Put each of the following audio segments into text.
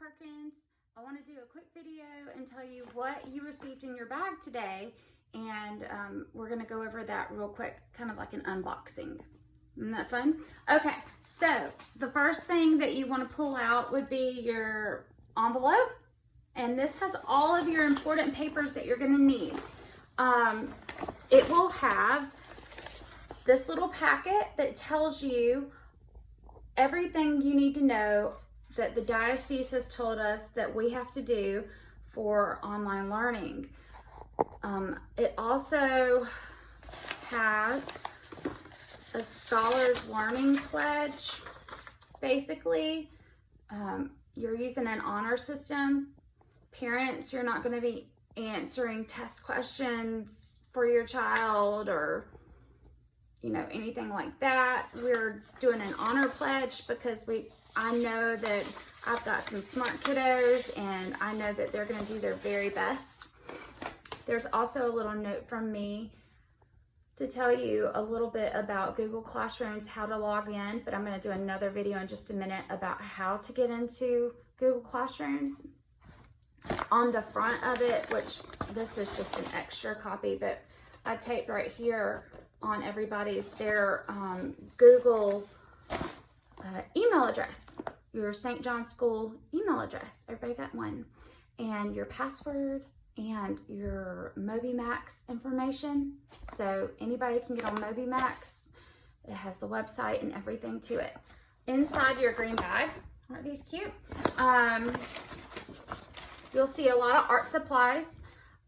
Perkins. I want to do a quick video and tell you what you received in your bag today, and we're going to go over that real quick, kind of like an unboxing. Isn't that fun? Okay, so the first thing that you want to pull out would be your envelope, and this has all of your important papers that you're going to need. It will have this little packet that tells you everything you need to know that the diocese has told us that we have to do for online learning. It also has a Scholars Learning Pledge. Basically, you're using an honor system. Parents, you're not going to be answering test questions for your child or anything like that. We're doing an honor pledge because I know that I've got some smart kiddos and I know that they're going to do their very best. There's also a little note from me to tell you a little bit about Google Classrooms, how to log in, but I'm going to do another video in just a minute about how to get into Google Classrooms. On the front of it, which this is just an extra copy, but I taped right here on everybody's their Google email address, your St. John School email address. Everybody got one, and your password and your MobyMax information. So anybody can get on MobyMax. It has the website and everything to it. Inside your green bag, aren't these cute? You'll see a lot of art supplies.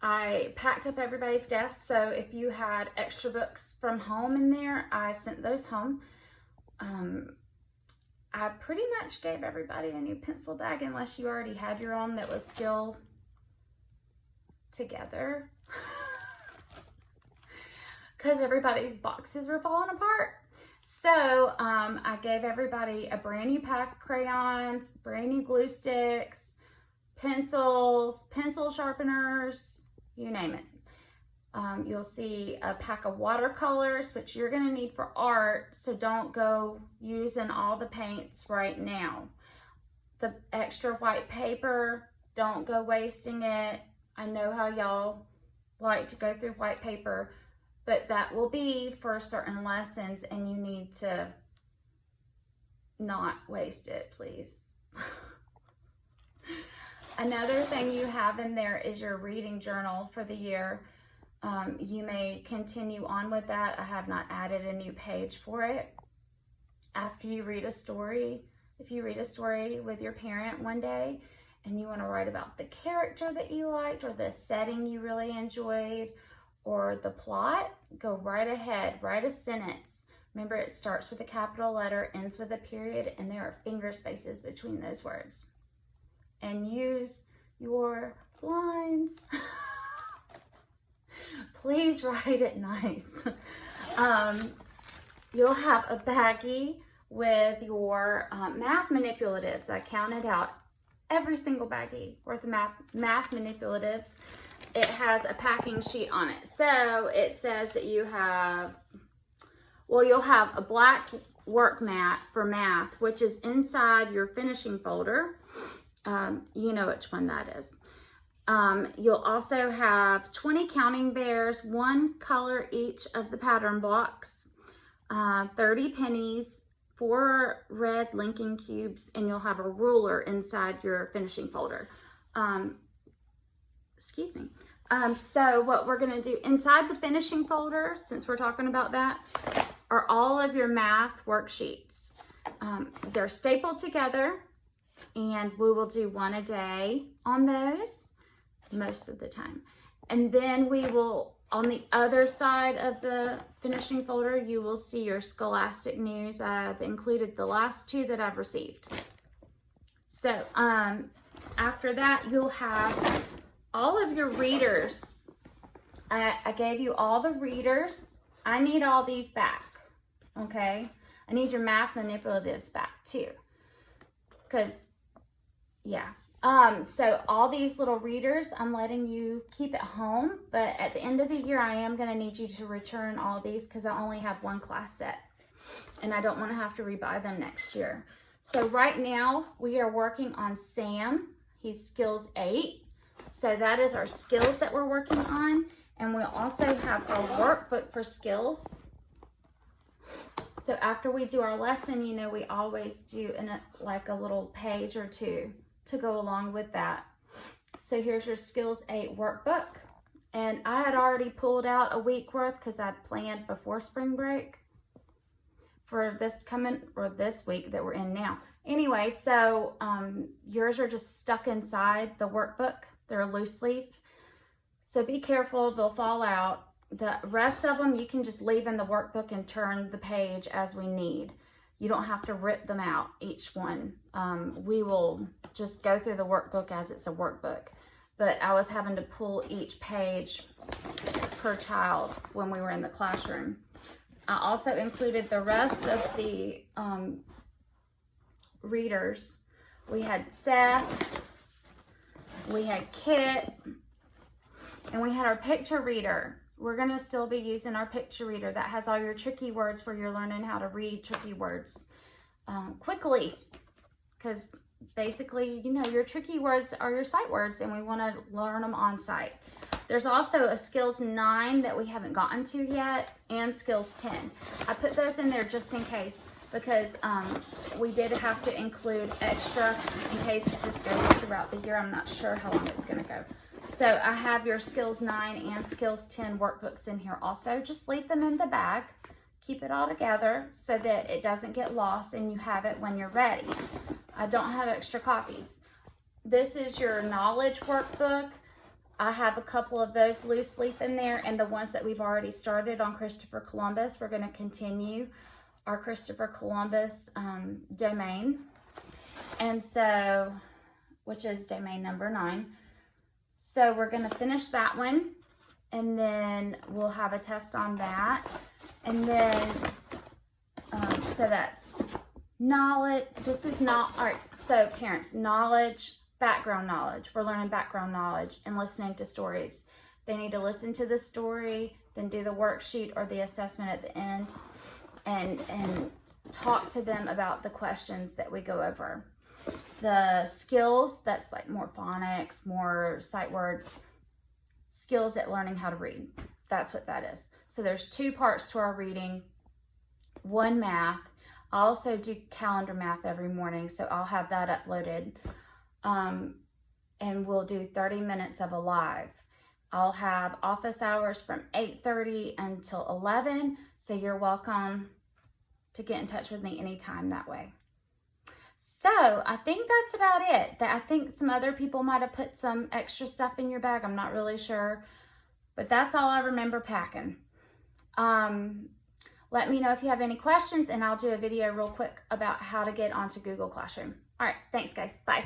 I packed up everybody's desk, so if you had extra books from home in there, I sent those home. I pretty much gave everybody a new pencil bag unless you already had your own that was still together. Because everybody's boxes were falling apart. So I gave everybody a brand new pack of crayons, brand new glue sticks, pencils, pencil sharpeners, you name it. You'll see a pack of watercolors, which you're going to need for art, so don't go using all the paints right now. The extra white paper, don't go wasting it. I know how y'all like to go through white paper, but that will be for certain lessons, and you need to not waste it, please. Another thing you have in there is your reading journal for the year. You may continue on with that. I have not added a new page for it. After you read a story, if you read a story with your parent one day and you want to write about the character that you liked or the setting you really enjoyed or the plot, go right ahead, write a sentence. Remember, it starts with a capital letter, ends with a period, and there are finger spaces between those words. And use your lines. Please write it nice. You'll have a baggie with your math manipulatives. I counted out every single baggie worth of math manipulatives. It has a packing sheet on it. So it says that you have, you'll have a black work mat for math, which is inside your finishing folder. You know which one that is. You'll also have 20 counting bears, one color each of the pattern blocks, 30 pennies, 4 red linking cubes, and you'll have a ruler inside your finishing folder. Excuse me. So what we're going to do inside the finishing folder, since we're talking about that, are all of your math worksheets. They're stapled together, and we will do one a day on those most of the time. And then we will, on the other side of the finishing folder, you will see your Scholastic News. I've included the last 2 that I've received. So after that, you'll have all of your readers. I gave you all the readers. I need all these back, okay? I need your math manipulatives back too, because yeah. So all these little readers, I'm letting you keep at home, but at the end of the year, I am going to need you to return all these because I only have one class set and I don't want to have to rebuy them next year. So right now we are working on Sam. He's skills 8. So that is our skills that we're working on. And we also have our workbook for skills. So after we do our lesson, you know, we always do like a little page or two to go along with that. So here's your skills 8 workbook. And I had already pulled out a week worth because I'd planned before spring break for this week that we're in now. Anyway, so yours are just stuck inside the workbook. They're a loose leaf. So be careful, they'll fall out. The rest of them you can just leave in the workbook and turn the page as we need. You don't have to rip them out, each one. We will just go through the workbook as it's a workbook. But I was having to pull each page per child when we were in the classroom. I also included the rest of the readers. We had Seth, we had Kit, and we had our picture reader. We're gonna still be using our picture reader that has all your tricky words where you're learning how to read tricky words quickly. Because basically, you know, your tricky words are your sight words and we wanna learn them on site. There's also a skills 9 that we haven't gotten to yet and skills 10. I put those in there just in case because we did have to include extra in case this goes throughout the year. I'm not sure how long it's gonna go. So I have your skills 9 and skills 10 workbooks in here also. Just leave them in the bag. Keep it all together so that it doesn't get lost and you have it when you're ready. I don't have extra copies. This is your knowledge workbook. I have a couple of those loose leaf in there and the ones that we've already started on Christopher Columbus. We're going to continue our Christopher Columbus domain. And so, which is domain number 9. So we're going to finish that one and then we'll have a test on that. And then, so that's knowledge. This is not, all right, so parents, knowledge, background knowledge. We're learning background knowledge and listening to stories. They need to listen to the story, then do the worksheet or the assessment at the end and talk to them about the questions that we go over. The skills, that's like more phonics, more sight words, skills at learning how to read. That's what that is. So there's 2 parts to our reading, 1 math. I also do calendar math every morning, so I'll have that uploaded. And we'll do 30 minutes of a live. I'll have office hours from 8:30 until 11, so you're welcome to get in touch with me anytime that way. So I think that's about it. I think some other people might have put some extra stuff in your bag. I'm not really sure, but that's all I remember packing. Let me know if you have any questions and I'll do a video real quick about how to get onto Google Classroom. All right, thanks guys, bye.